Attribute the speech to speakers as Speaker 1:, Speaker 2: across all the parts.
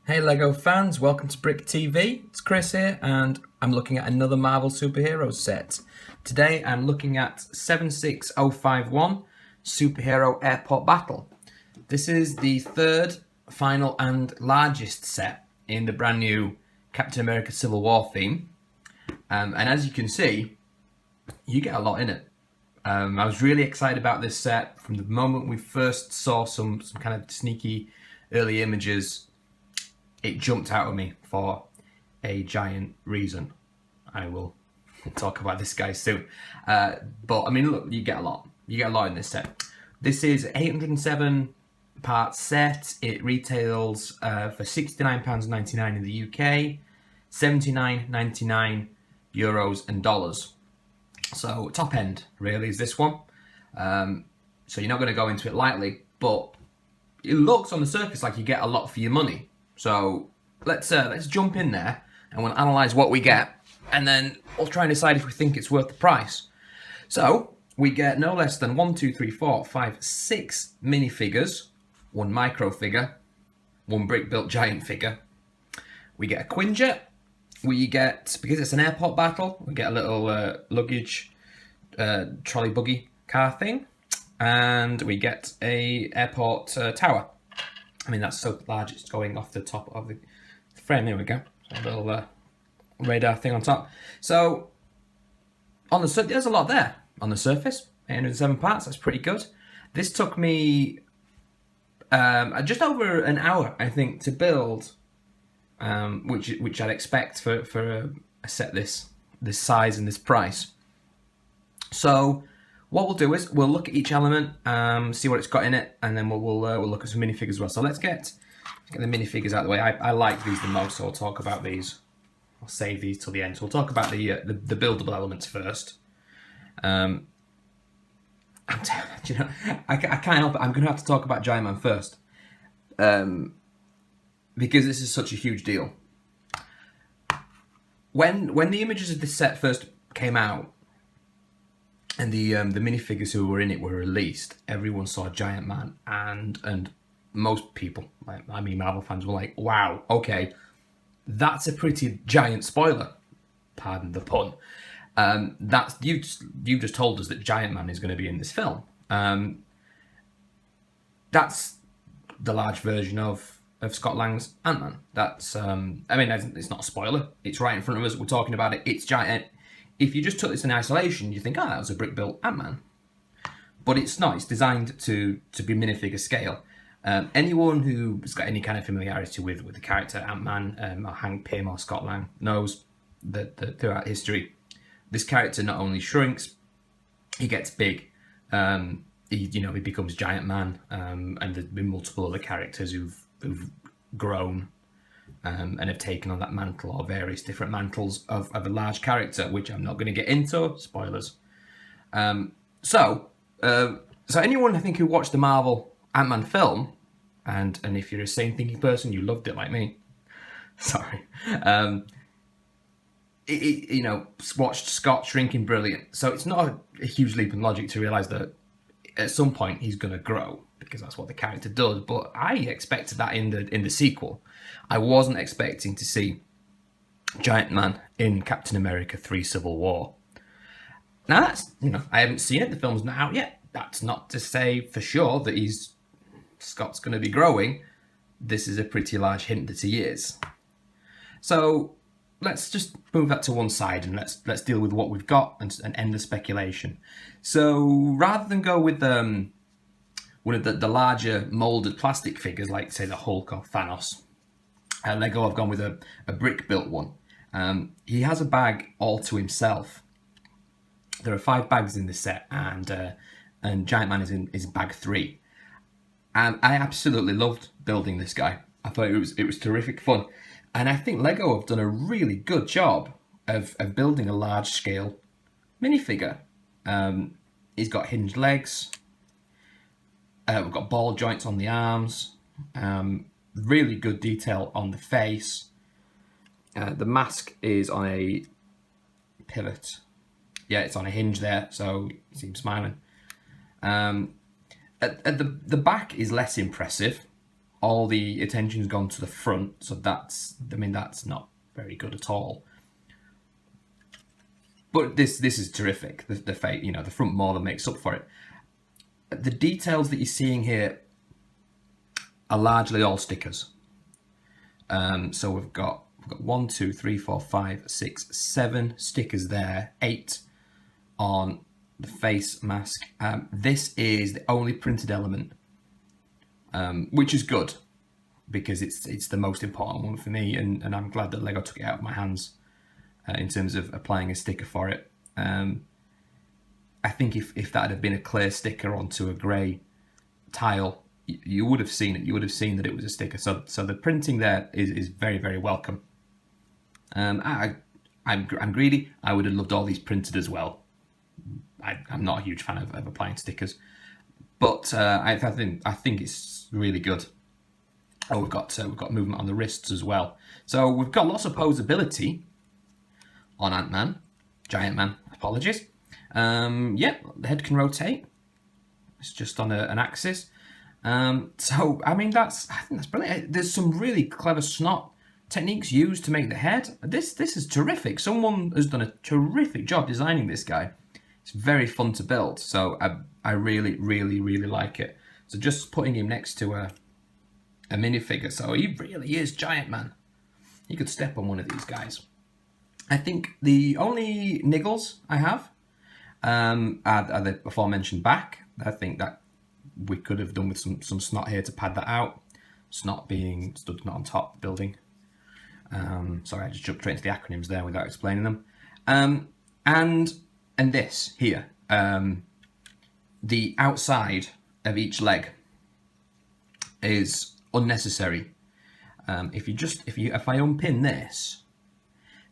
Speaker 1: Hey Lego fans, welcome to Brick TV. It's Chris here and I'm looking at another Marvel superhero set. Today I'm looking at 76051 Superhero Airport Battle. This is the third, final and largest set in the brand new Captain America Civil War theme. And as you can see, you get a lot in it. I was really excited about this set from the moment we first saw some kind of sneaky early images. It jumped out at me for a giant reason. I will talk about this guy soon. But I mean, look, you get a lot. You get a lot in this set. This is 807 part set. It retails for £69.99 in the UK, €79.99 and dollars. So top end really is this one. So you're not going to go into it lightly, but it looks on the surface like you get a lot for your money. So let's jump in there and we'll analyse what we get, and then we'll try and decide if we think it's worth the price. So we get no less than 6 minifigures, 1 micro figure, 1 brick-built giant figure. We get a Quinjet. We get, because it's an airport battle, we get a little luggage trolley buggy car thing, and we get a airport tower. I mean, that's so large it's going off the top of the frame. There we go. A little radar thing on top. So, there's a lot there on the surface. 807 parts, that's pretty good. This took me just over an hour, I think, to build, which I'd expect for a set this size and this price. So, what we'll do is we'll look at each element, see what it's got in it, and then we'll look at some minifigures as well. So let's get the minifigures out of the way. I like these the most, so I'll talk about these. I'll save these till the end. So we'll talk about the buildable elements first. I can't help it. I'm going to have to talk about Giant Man first, because this is such a huge deal. When the images of this set first came out, and the minifigures who were in it were released, everyone saw Giant Man, and most people, I mean Marvel fans, were like, wow, okay, that's a pretty giant spoiler, pardon the pun. That's you just told us that Giant Man is going to be in this film. That's the large version of Scott Lang's Ant-Man. That's I mean, it's not a spoiler, it's right in front of us, we're talking about it, it's giant. If you just took this in isolation, you think, that was a brick-built Ant-Man. But it's not. It's designed to be minifigure scale. Anyone who's got any kind of familiarity with the character Ant-Man, or Hank Pym or Scott Lang, knows that throughout history, this character not only shrinks, he gets big. He becomes Giant Man, and there's been multiple other characters who've grown and have taken on that mantle, or various different mantles of a large character, which I'm not going to get into. Spoilers. So anyone, I think, who watched the Marvel Ant-Man film, and if you're a sane thinking person, you loved it like me. Sorry. Watched Scott shrinking brilliant. So it's not a huge leap in logic to realise that at some point he's going to grow, because that's what the character does. But I expected that in the sequel. I wasn't expecting to see Giant Man in Captain America 3 Civil War. Now that's, I haven't seen it, the film's not out yet. That's not to say for sure that Scott's going to be growing. This is a pretty large hint that he is. So let's just move that to one side, and let's deal with what we've got and end the speculation. So rather than go with one of the larger moulded plastic figures, like say the Hulk or Thanos, Lego have gone with a brick-built one. He has a bag all to himself. There are 5 bags in this set, and Giant Man is bag 3. And I absolutely loved building this guy. I thought it was terrific fun, and I think Lego have done a really good job of building a large-scale minifigure. He's got hinged legs. We've got ball joints on the arms. Really good detail on the face. The mask is on a pivot. Yeah, it's on a hinge there, so you see him smiling. At the back is less impressive. all the attention's gone to the front, so that's not very good at all. But this is terrific. The front more than makes up for it. The details that you're seeing here are largely all stickers. So we've got 1, 2, 3, 4, 5, 6, 7 stickers there, 8 on the face mask. This is the only printed element, which is good because it's the most important one for me, and I'm glad that Lego took it out of my hands in terms of applying a sticker for it. I think if that had been a clear sticker onto a grey tile, you would have seen it. You would have seen that it was a sticker. So the printing there is very, very welcome. I'm greedy. I would have loved all these printed as well. I'm not a huge fan of applying stickers, but I think it's really good. Oh, we've got movement on the wrists as well. So we've got lots of posability on Ant-Man, Giant Man. Apologies. Yeah, the head can rotate. It's just on an axis. So I think that's brilliant. There's some really clever snot techniques used to make the head. This is terrific. Someone has done a terrific job designing this guy. It's very fun to build. So I really, really, really like it. So just putting him next to a minifigure. So he really is Giant Man. You could step on one of these guys. I think the only niggles I have are the aforementioned back. I think that we could have done with some snot here to pad that out. Snot being stood not on top building. Sorry, I just jumped straight into the acronyms there without explaining them. And this here, the outside of each leg is unnecessary. If I unpin this,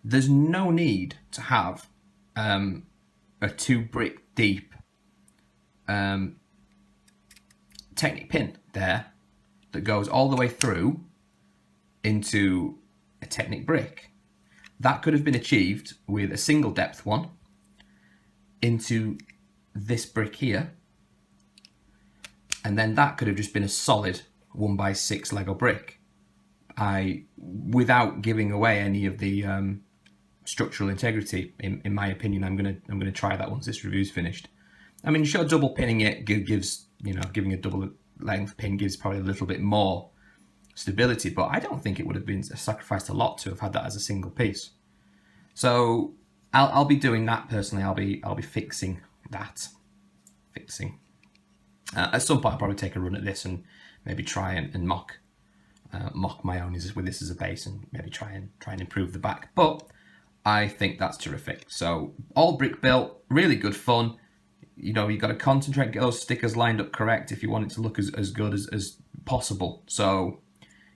Speaker 1: there's no need to have a 2 brick deep Technic pin there that goes all the way through into a Technic brick. That could have been achieved with a single depth one into this brick here, and then that could have just been a solid 1x6 Lego brick. Without giving away any of the structural integrity, in my opinion, I'm gonna try that once this review's finished. I mean, sure, double pinning it gives, giving a double length pin gives probably a little bit more stability, but I don't think it would have been sacrificed a lot to have had that as a single piece. So I'll be doing that personally. I'll be fixing that. At some point, I'll probably take a run at this and maybe try and mock my own with this as a base, and maybe try and improve the back. But I think that's terrific. So all brick built, really good fun. You've got to concentrate, get those stickers lined up correct if you want it to look as good as possible. So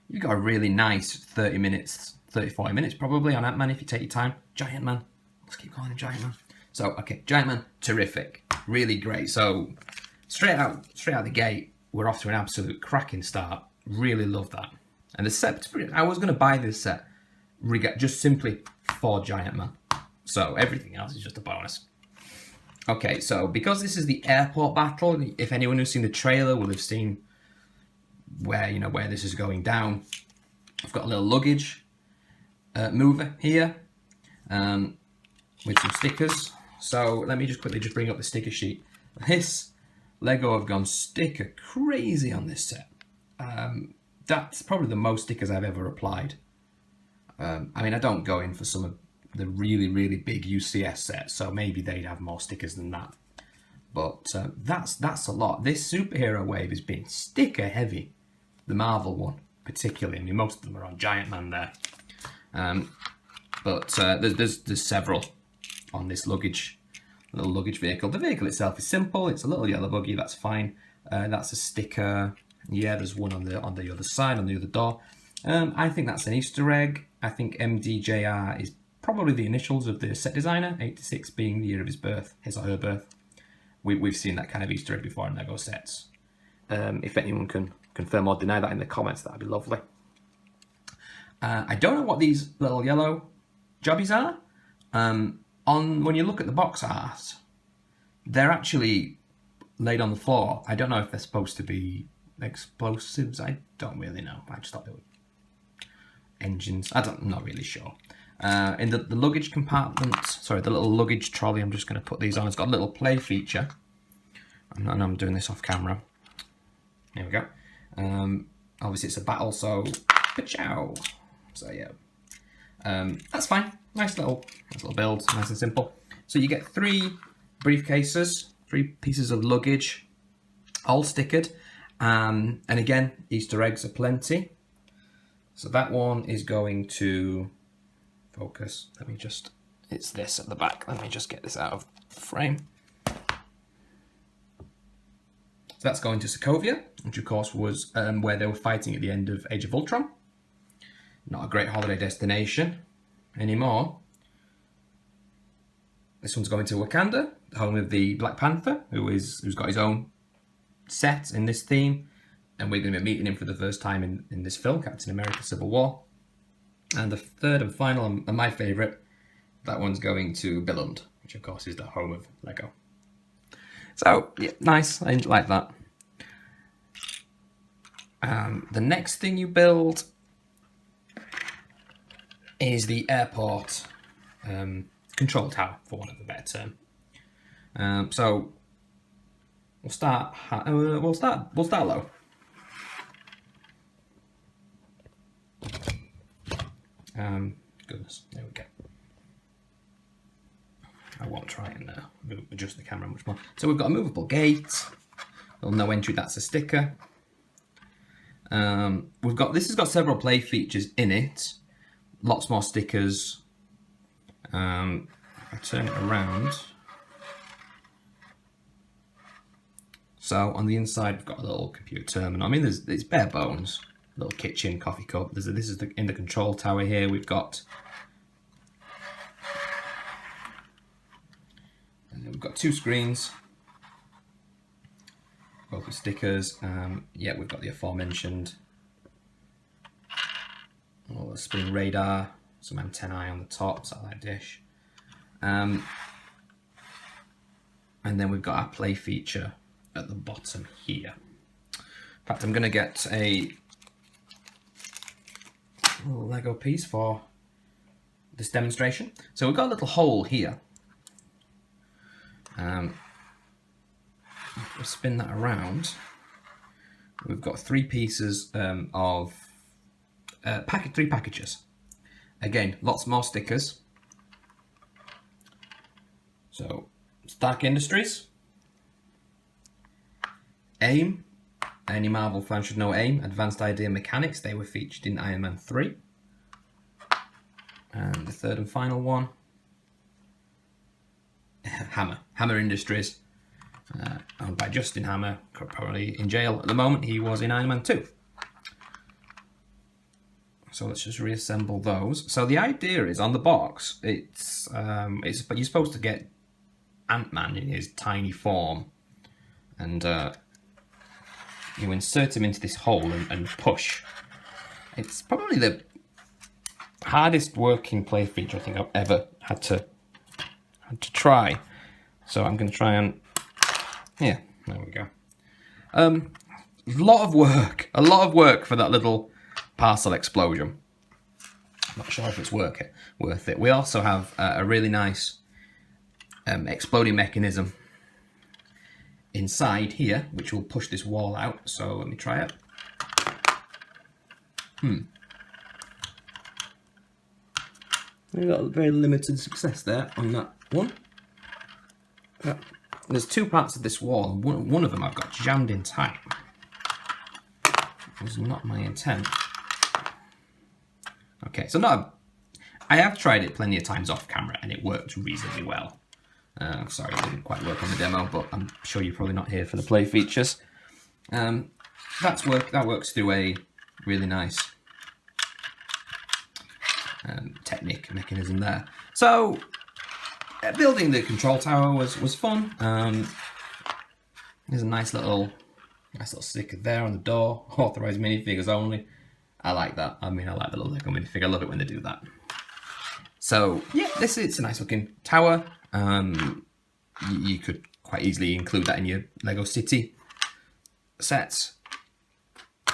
Speaker 1: you've got a really nice 30 minutes, 40 minutes probably on Ant-Man if you take your time. Giant Man. Let's keep calling him Giant Man. So, okay, Giant Man, terrific. Really great. So straight out the gate, we're off to an absolute cracking start. Really love that. And the set's brilliant. I was going to buy this set just simply for Giant Man. So everything else is just a bonus. Okay, so because this is the airport battle, if anyone who's seen the trailer will have seen where this is going down. I've got a little luggage mover here with some stickers. So let me just quickly bring up the sticker sheet. This Lego have gone sticker crazy on this set. That's probably the most stickers I've ever applied. I mean, I don't go in for some of the really, really big UCS sets, so maybe they'd have more stickers than that. But that's a lot. This superhero wave has been sticker heavy. The Marvel one, particularly. I mean, most of them are on Giant Man there. But there's several on this little luggage vehicle. The vehicle itself is simple. It's a little yellow buggy. That's fine. That's a sticker. Yeah, there's one on the other side, on the other door. I think that's an Easter egg. I think MDJR is probably the initials of the set designer, 86 being the year of his birth, his or her birth. We've seen that kind of Easter egg before in Lego sets. If anyone can confirm or deny that in the comments, that'd be lovely. I don't know what these little yellow jobbies are. When you look at the box art, they're actually laid on the floor. I don't know if they're supposed to be explosives. I don't really know. I just thought they were engines. I'm not really sure. In the luggage compartment, sorry, the little luggage trolley, I'm just going to put these on. It's got a little play feature. And I'm doing this off camera. There we go. Obviously it's a battle, so ka-chow. So yeah, that's fine. Nice little build, nice and simple. So you get 3 briefcases, 3 pieces of luggage, all stickered, and again, Easter eggs are plenty. So that one is going to focus. Let me just, it's this at the back. Let me just get this out of the frame. So that's going to Sokovia, which of course was where they were fighting at the end of Age of Ultron. Not a great holiday destination anymore. This one's going to Wakanda, the home of the Black Panther, who's got his own set in this theme. And we're going to be meeting him for the first time in this film, Captain America Civil War. And the third and final, and my favourite, that one's going to Billund, which of course is the home of Lego. So, yeah, nice, I like that. The next thing you build is the airport control tower, for want of a better term. So we'll start low. Goodness, there we go. I won't try and adjust the camera much more. So we've got a movable gate. Well, no entry, that's a sticker. This has got several play features in it. Lots more stickers. If I turn it around. So on the inside, we've got a little computer terminal. I mean, it's bare bones. Little kitchen, coffee cup. This is in the control tower here. We've got 2 screens, both with stickers. Yeah, we've got the aforementioned the spin radar, some antennae on the top, satellite dish, and then we've got our play feature at the bottom here. In fact, I'm going to get a little Lego piece for this demonstration. So we've got a little hole here. If we spin that around, we've got 3 pieces of 3 packages. Again, lots more stickers. So, Stark Industries, AIM. Any Marvel fan should know AIM, Advanced Idea Mechanics. They were featured in Iron Man 3. And the third and final one, Hammer Industries, owned by Justin Hammer, probably in jail at the moment. He was in Iron Man 2. So let's just reassemble those. So the idea is, on the box, but you're supposed to get Ant-Man in his tiny form, and you insert him into this hole and push. It's probably the hardest working play feature I think I've ever had to try. So I'm going to try and, yeah, there we go. A lot of work for that little parcel explosion. I'm not sure if it's worth it. We also have a really nice exploding mechanism inside here, which will push this wall out. So let me try it. We got very limited success there on that one. There's 2 parts of this wall, and one of them I've got jammed in tight. It was not my intent. Okay, so I have tried it plenty of times off camera, and it worked reasonably well. Sorry, it didn't quite work on the demo, but I'm sure you're probably not here for the play features. That works through a really nice Technic mechanism there. So building the control tower was fun. There's a nice little sticker there on the door. Authorized minifigures only. I like that. I mean, I like the little Lego minifigure. I love it when they do that. So yeah, it's a nice looking tower. You could quite easily include that in your Lego City sets.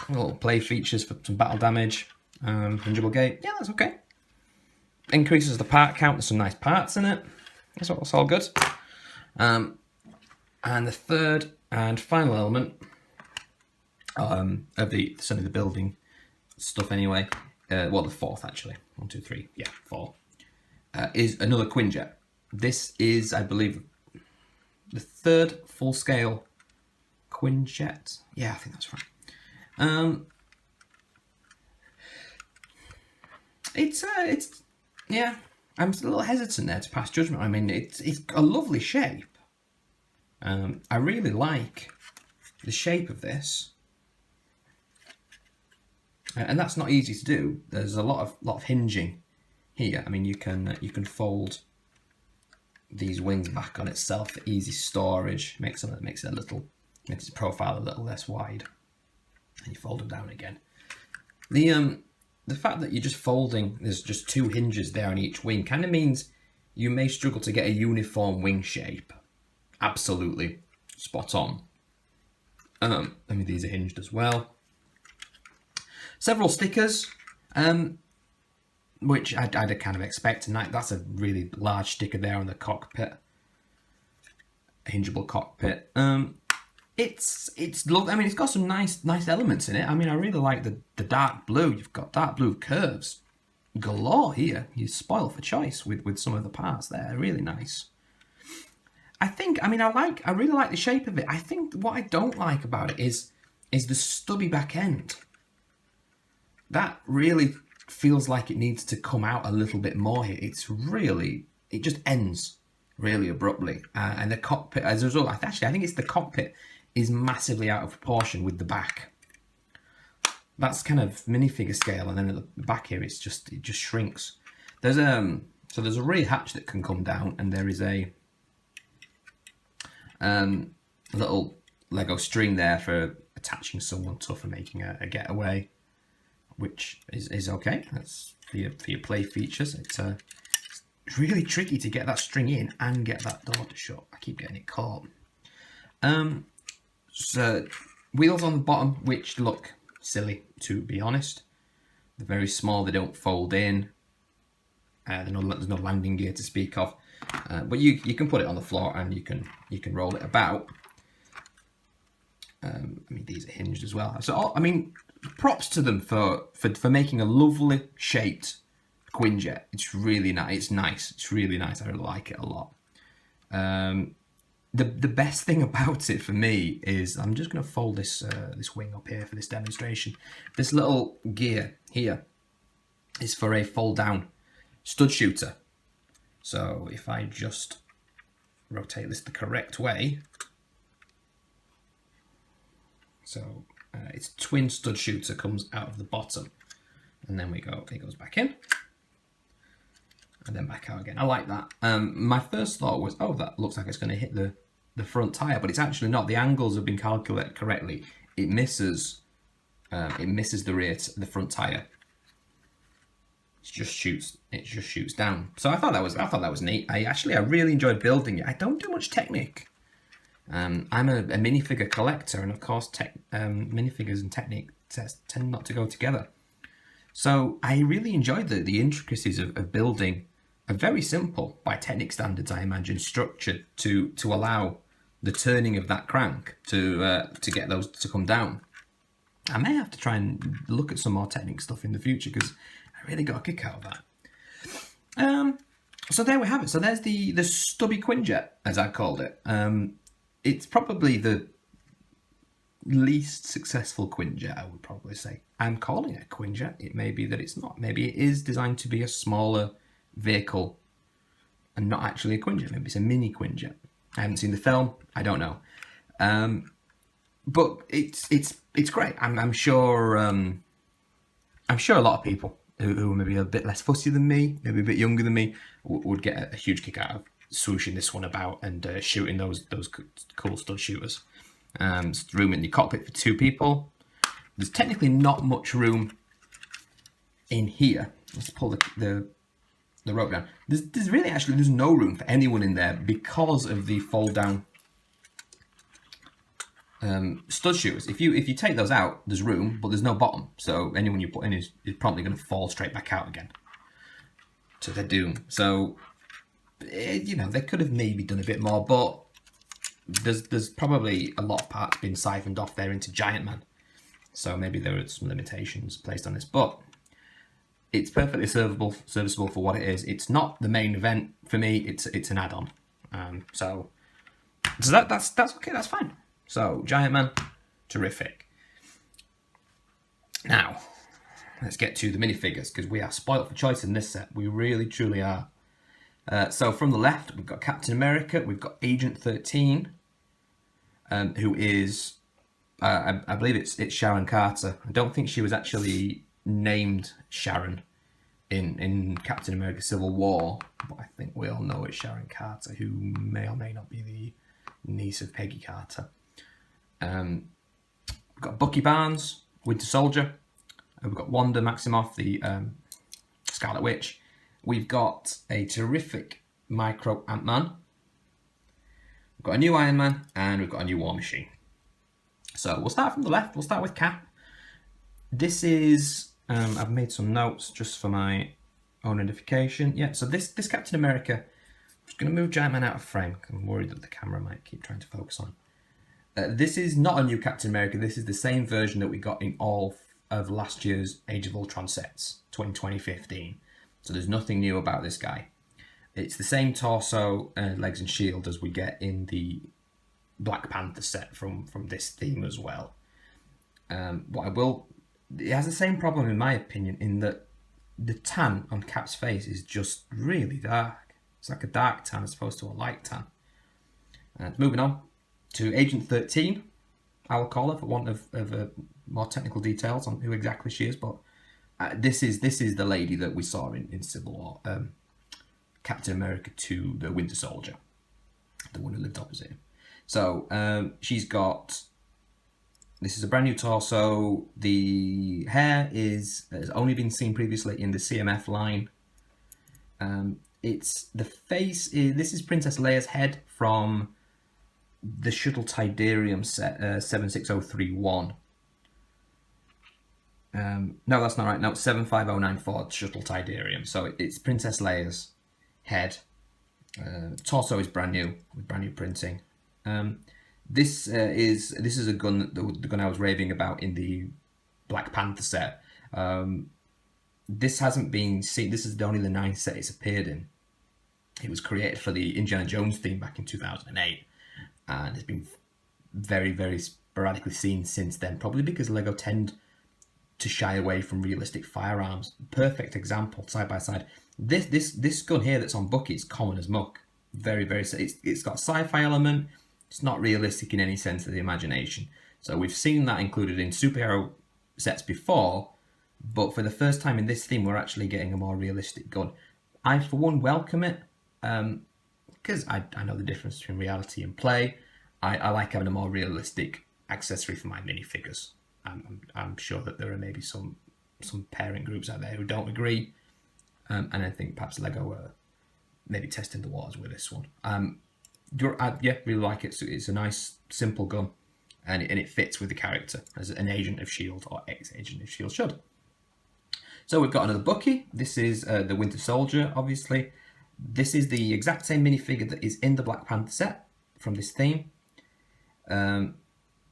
Speaker 1: Little play features for some battle damage. Hingeable gate. Yeah, that's okay. Increases the part count. There's some nice parts in it. That's all good. And the third and final element of certainly the building stuff anyway. Well, the fourth actually. 1, 2, 3. Yeah, 4. Is another Quinjet. This is, I believe, the third full-scale Quinjet. Yeah, I think that's right. It's yeah. I'm a little hesitant there to pass judgment. I mean, it's a lovely shape. I really like the shape of this, and that's not easy to do. There's a lot of hinging here. I mean, you can fold these wings back on itself for easy storage. Makes its profile a little less wide, and you fold them down again. The fact that you're just folding, there's just 2 hinges there on each wing, kind of means you may struggle to get a uniform wing shape. Absolutely spot on. I mean, these are hinged as well. Several stickers, which I'd kind of expect, and that's a really large sticker there on the cockpit. A hingeable cockpit. It's lovely. I mean, it's got some nice elements in it. I mean, I really like the dark blue. You've got dark blue curves galore here. You're spoiled for choice with some of the parts there. Really nice. I really like the shape of it. I think what I don't like about it is the stubby back end. That really feels like it needs to come out a little bit more here. It just ends really abruptly. And the cockpit, as a result, I think it's the cockpit is massively out of proportion with the back. That's kind of minifigure scale, and then at the back here, it just shrinks. There's a rear hatch that can come down, and there is a little Lego string there for attaching someone tough and making a getaway, which is okay. That's for your play features. It's really tricky to get that string in and get that door to shut. I keep getting it caught. So wheels on the bottom, which look silly, to be honest. They're very small. They don't fold in. There's no landing gear to speak of. But you can put it on the floor and you can roll it about. I mean, these are hinged as well. So I mean, props to them for making a lovely shaped Quinjet. It's really nice. It's nice. It's really nice. I really like it a lot. The best thing about it for me is, I'm just going to fold this wing up here for this demonstration. This little gear here is for a fold down stud shooter. So if I just rotate this the correct way, so its twin stud shooter comes out of the bottom, and then it goes back in, and then back out again. I like that. My first thought was, oh, that looks like it's going to hit the front tyre, but it's actually not. The angles have been calculated correctly. It misses the front tyre. It just shoots down. So I thought that was neat. I really enjoyed building it. I don't do much Technic. I'm a minifigure collector, and of course minifigures and Technic tend not to go together. So I really enjoyed the intricacies of building a very simple, by Technic standards I imagine, structure to allow the turning of that crank to get those to come down. I may have to try and look at some more Technic stuff in the future, because I really got a kick out of that. So there we have it. So there's the stubby Quinjet, as I called it. It's probably the least successful Quinjet, I would probably say. I'm calling it a Quinjet. It may be that it's not. Maybe it is designed to be a smaller vehicle and not actually a Quinjet. Maybe it's a mini Quinjet. I haven't seen the film. I don't know. But it's great. I'm sure a lot of people who are maybe a bit less fussy than me, maybe a bit younger than me, would get a huge kick out of swooshing this one about and shooting those cool stud shooters. There's room in the cockpit for 2 people. There's technically not much room in here. Let's pull the rope down. There's no room for anyone in there because of the fold down stud shoes. If you take those out, there's room, but there's no bottom. So anyone you put in is probably going to fall straight back out again to their doom. So, you know, they could have maybe done a bit more, but there's probably a lot of parts being siphoned off there into Giant Man. So maybe there are some limitations placed on this, but it's perfectly serviceable for what it is. It's not the main event for me. It's an add-on. So that's okay. That's fine. So Giant Man, terrific. Now let's get to the minifigures because we are spoiled for choice in this set. We really truly are. So from the left, we've got Captain America. We've got Agent 13, who is I believe it's Sharon Carter. I don't think she was actually named Sharon in Captain America Civil War, but I think we all know it's Sharon Carter, who may or may not be the niece of Peggy Carter. We've got Bucky Barnes, Winter Soldier. We've got Wanda Maximoff, the Scarlet Witch. We've got a terrific Micro Ant-Man. We've got a new Iron Man, and we've got a new War Machine. So we'll start from the left. We'll start with Cap. This is, I've made some notes just for my own edification. Yeah, so this Captain America, I'm just going to move Giant Man out of frame. I'm worried that the camera might keep trying to focus on. This is not a new Captain America. This is the same version that we got in all of last year's Age of Ultron sets, 2015. So there's nothing new about this guy. It's the same torso, legs and shield as we get in the Black Panther set from this theme as well. It has the same problem in my opinion in that the tan on Cap's face is just really dark. It's like a dark tan as opposed to a light tan. Moving on to Agent 13, I will call her for want of more technical details on who exactly she is, but this is the lady that we saw in Civil War, Captain America 2, the Winter Soldier, the one who lived opposite him. So she's got, this is a brand new torso. The hair has only been seen previously in the CMF line. It's the face this is Princess Leia's head from the Shuttle Tidarium set 76031. No, that's not right. No, 75094 Shuttle Tidarium. So it's Princess Leia's head. Torso is brand new with brand new printing. This is a gun, the gun I was raving about in the Black Panther set. This hasn't been seen. This is only the 9th set it's appeared in. It was created for the Indiana Jones theme back in 2008, and it's been very, very sporadically seen since then. Probably because Lego tend to shy away from realistic firearms. Perfect example, side by side. This gun here that's on Bucky is common as muck. Very, very. It's got a sci-fi element. It's not realistic in any sense of the imagination. So we've seen that included in superhero sets before, but for the first time in this theme, we're actually getting a more realistic gun. I, for one, welcome it, because I know the difference between reality and play. I like having a more realistic accessory for my minifigures. I'm sure that there are maybe some parent groups out there who don't agree, and I think perhaps Lego are maybe testing the waters with this one. Yeah, really like it. So it's a nice, simple gun, and it fits with the character as an agent of S.H.I.E.L.D. or ex-agent of S.H.I.E.L.D. should. So we've got another Bucky. This is the Winter Soldier, obviously. This is the exact same minifigure that is in the Black Panther set from this theme.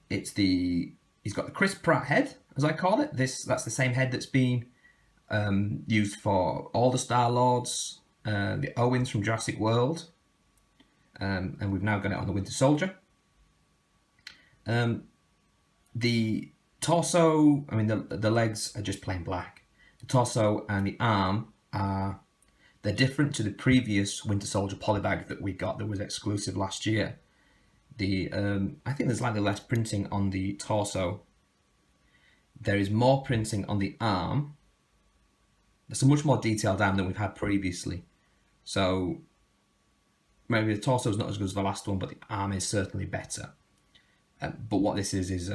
Speaker 1: He's got the Chris Pratt head, as I call it. That's the same head that's been used for all the Star-Lords, the Owens from Jurassic World, and we've now got it on the Winter Soldier. The torso, I mean the legs are just plain black. The torso and the arm they're different to the previous Winter Soldier polybag that we got that was exclusive last year. I think there's slightly less printing on the torso. There is more printing on the arm. There's a much more detailed arm than we've had previously. So maybe the torso is not as good as the last one, but the arm is certainly better. But what this is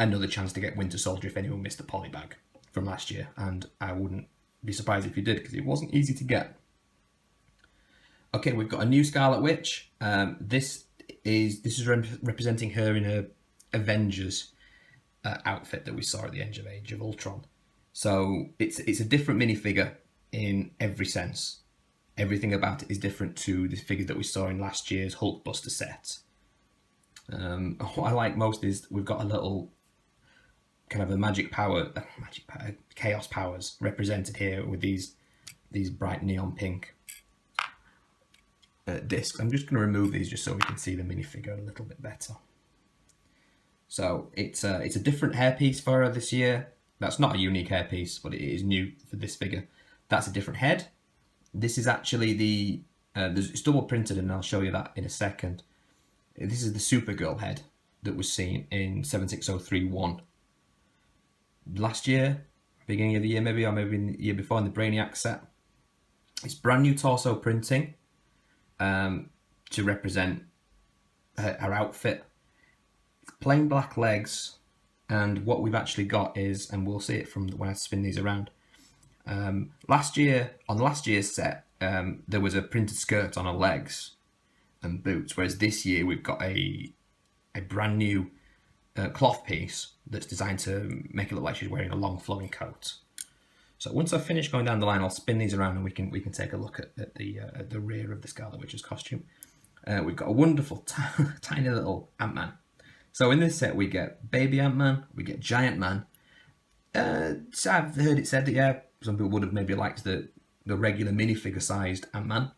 Speaker 1: another chance to get Winter Soldier if anyone missed the polybag from last year, and I wouldn't be surprised if you did because it wasn't easy to get. Okay, we've got a new Scarlet Witch. This this is representing her in her Avengers outfit that we saw at the end of Age of Ultron. So it's a different minifigure in every sense. Everything about it is different to the figure that we saw in last year's Hulkbuster set. What I like most is we've got a little kind of a chaos powers represented here with these bright neon pink discs. I'm just going to remove these just so we can see the minifigure a little bit better. So it's a different hairpiece for her this year. That's not a unique hairpiece, but it is new for this figure. That's a different head. This is actually it's double printed, and I'll show you that in a second. This is the Supergirl head that was seen in 76031 last year, beginning of the year maybe, or maybe in the year before in the Brainiac set. It's brand new torso printing to represent her outfit. It's plain black legs, and what we've actually got is, and we'll see it from when I spin these around. Last year's set, there was a printed skirt on her legs and boots, whereas this year we've got a brand new cloth piece that's designed to make it look like she's wearing a long flowing coat. So once I've finished going down the line, I'll spin these around and we can take a look at the rear of the Scarlet Witch's costume. We've got a wonderful tiny little Ant-Man. So in this set we get baby Ant-Man, we get giant man. So I've heard it said that some people would have maybe liked the regular minifigure sized Ant-Man,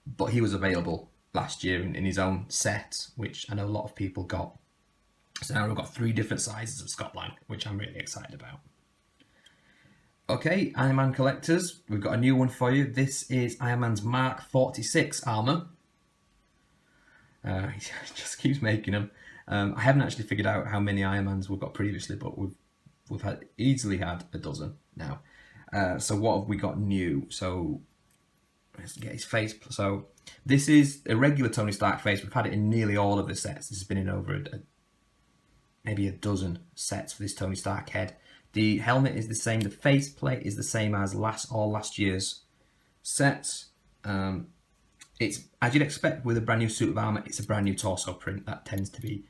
Speaker 1: but he was available last year in his own set, which I know a lot of people got. So now we've got 3 different sizes of Scotland, which I'm really excited about. Okay, Iron Man collectors, we've got a new one for you. This is Iron Man's Mark 46 armour. He just keeps making them. I haven't actually figured out how many Iron Mans we've got previously, but we've easily had a dozen now. So what have we got new? So let's get his face. So this is a regular Tony Stark face. We've had it in nearly all of the sets. This has been in over maybe a dozen sets for this Tony Stark head. The helmet is the same. The faceplate is the same as last year's sets. It's, as you'd expect with a brand new suit of armor, it's a brand new torso print. That tends to be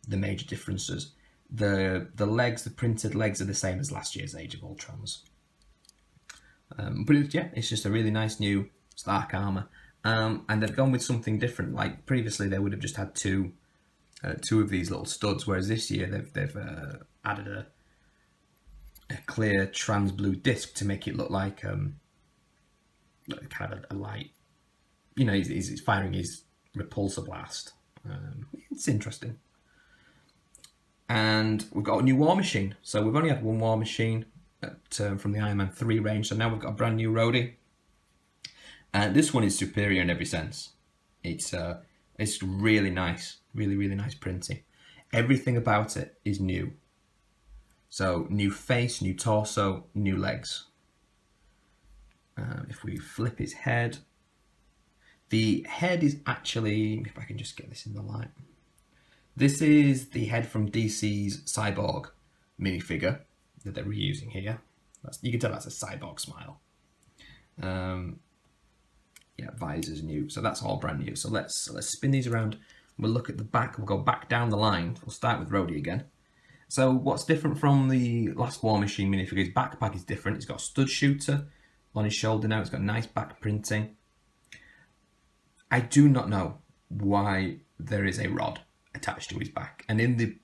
Speaker 1: the major differences. The legs, the printed legs, are the same as last year's Age of Ultrons. But it's just a really nice new Stark armor. And they've gone with something different. Like previously, they would have just had two of these little studs, whereas this year they've added a clear trans blue disc to make it look like kind of a light. You know, he's firing his repulsor blast. It's interesting. And we've got a new War Machine. So we've only had one War Machine from the Iron Man 3 range. So now we've got a brand new Rhodey. And this one is superior in every sense. It's really nice. Really nice printing. Everything about it is new. So new face, new torso, new legs. If we flip his head, the head is actually, if I can just get this in the light, this is the head from DC's Cyborg minifigure that they're reusing here. You can tell that's a cyborg smile. Visor's new, so that's all brand new. So let's spin these around. We'll look at the back. We'll go back down the line. We'll start with Rhodey again. So what's different from the last War Machine minifigure? His backpack is different. It's got a stud shooter on his shoulder now. It's got nice back printing. I do not know why there is a rod attached to his back. And in the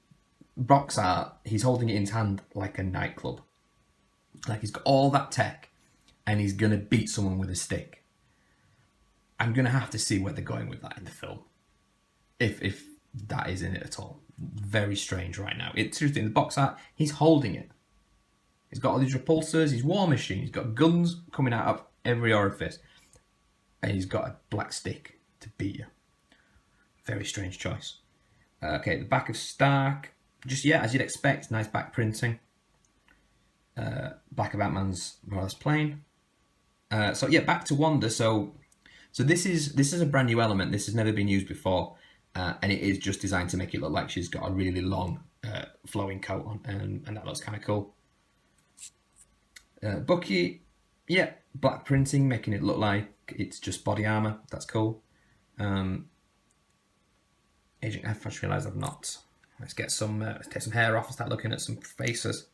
Speaker 1: box art, he's holding it in his hand like a nightclub. Like he's got all that tech and he's going to beat someone with a stick. I'm going to have to see where they're going with that in the film. If that is in it at all. Very strange right now. It's seriously, in the box art, he's holding it. He's got all these repulsors, his War Machine, he's got guns coming out of every orifice. And he's got a black stick to beat you. Very strange choice. Okay, the back of Stark. Just, as you'd expect, nice back printing. Back of Ant-Man's more or less plain. Back to Wanda. So this is a brand new element. This has never been used before. And it is just designed to make it look like she's got a really long flowing coat on. And that looks kind of cool. Bucky, black printing, making it look like it's just body armor. That's cool. Agent F, I just realised I've not. Let's get some hair off and start looking at some faces.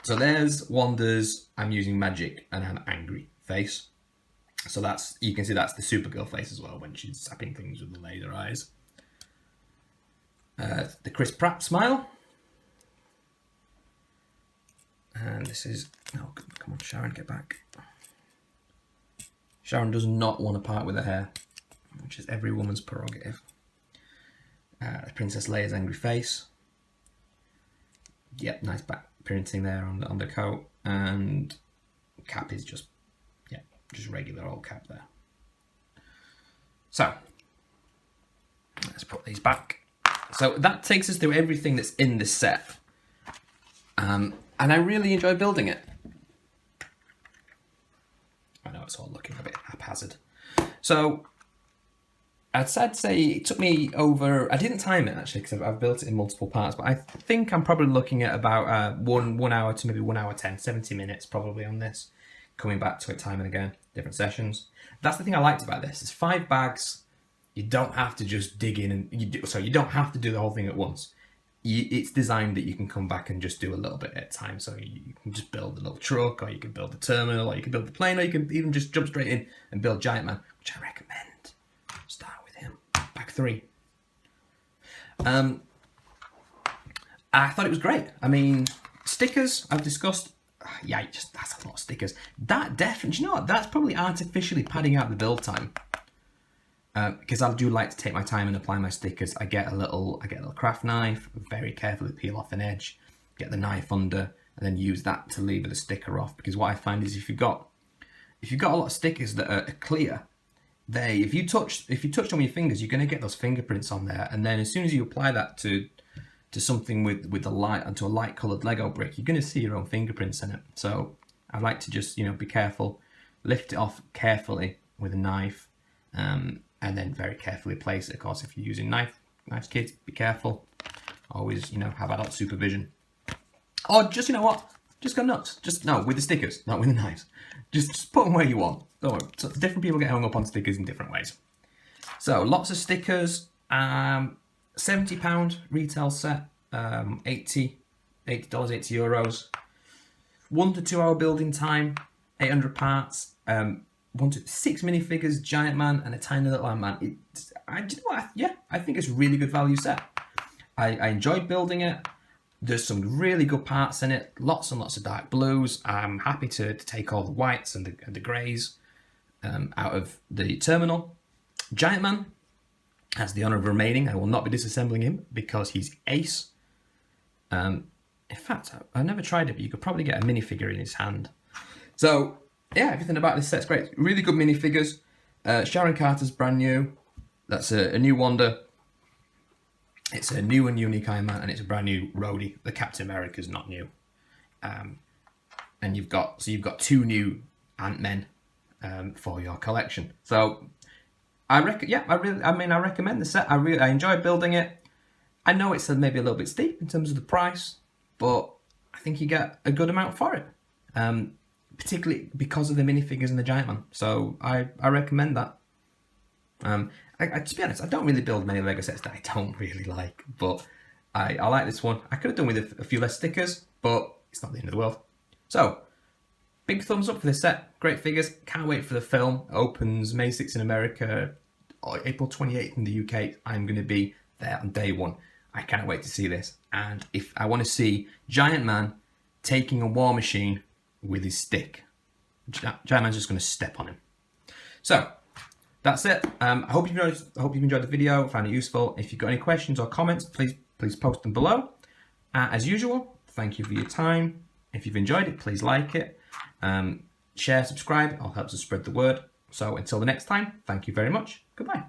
Speaker 1: So there's Wanda's I'm using magic and I'm angry face. So that's, you can see that's the Supergirl face as well when she's zapping things with the laser eyes. The Chris Pratt smile. And this is, oh, come on, Sharon, get back. Sharon does not want to part with her hair, which is every woman's prerogative. Princess Leia's angry face. Yep, nice back printing there on the undercoat. And Cap is just, yeah, just regular old Cap there. So, let's put these back. So that takes us through everything that's in this set. And I really enjoy building it. I know it's all looking a bit haphazard. So, I'd say it took me over, I didn't time it actually because I've built it in multiple parts, but I think I'm probably looking at about 1 hour to maybe 1 hour 10, 70 minutes probably on this. Coming back to it time and again, different sessions. That's the thing I liked about this, it's 5 bags. You don't have to just dig in and, you don't have to do the whole thing at once. It's designed that you can come back and just do a little bit at a time. So you can just build a little truck, or you can build a terminal, or you can build the plane, or you can even just jump straight in and build Giant Man, which I recommend. Start with him. Bag 3. I thought it was great. I mean, stickers I've discussed. Yeah, that's a lot of stickers. That definitely, you know what? That's probably artificially padding out the build time. Because I do like to take my time and apply my stickers. I get a little craft knife, very carefully peel off an edge, get the knife under, and then use that to lever the sticker off. Because what I find is if you've got a lot of stickers that are clear, if you touch them with your fingers, you're going to get those fingerprints on there. And then as soon as you apply that to something with a light, onto a light coloured Lego brick, you're going to see your own fingerprints in it. So I like to just be careful, lift it off carefully with a knife. And then very carefully place it. Of course, if you're using knives, kids, be careful. Always, have adult supervision. Or just, just go nuts. No, with the stickers, not with the knives. Just put them where you want. Don't worry. So different people get hung up on stickers in different ways. So lots of stickers. £70 retail set. 80 €80. 1 to 2 hour building time. 800 parts. 6 minifigures, Giant Man, and a tiny little Ant-Man. I think it's a really good value set. I enjoyed building it. There's some really good parts in it. Lots and lots of dark blues. I'm happy to take all the whites and the greys out of the terminal. Giant Man has the honour of remaining. I will not be disassembling him because he's ace. In fact, I've never tried it, but you could probably get a minifigure in his hand. So, yeah, everything about this set's great. Really good minifigures. Sharon Carter's brand new. That's a new Wanda. It's a new and unique Iron Man, and it's a brand new Rhodey. The Captain America's not new. And you've got 2 new Ant-Men for your collection. So I recommend the set. I enjoy building it. I know it's maybe a little bit steep in terms of the price, but I think you get a good amount for it. Particularly because of the minifigures and the Giant Man. So I recommend that. To be honest, I don't really build many Lego sets that I don't really like, but I like this one. I could have done with a few less stickers, but it's not the end of the world. So, big thumbs up for this set. Great figures. Can't wait for the film. It opens May 6th in America, April 28th in the UK. I'm going to be there on day 1. I can't wait to see this. And if I want to see Giant Man taking a war machine with his stick. Giant Man's just going to step on him. So, that's it. I hope you've enjoyed the video, found it useful. If you've got any questions or comments, please post them below. As usual, thank you for your time. If you've enjoyed it, please like it. Share, subscribe, it all helps us spread the word. So until the next time, thank you very much. Goodbye.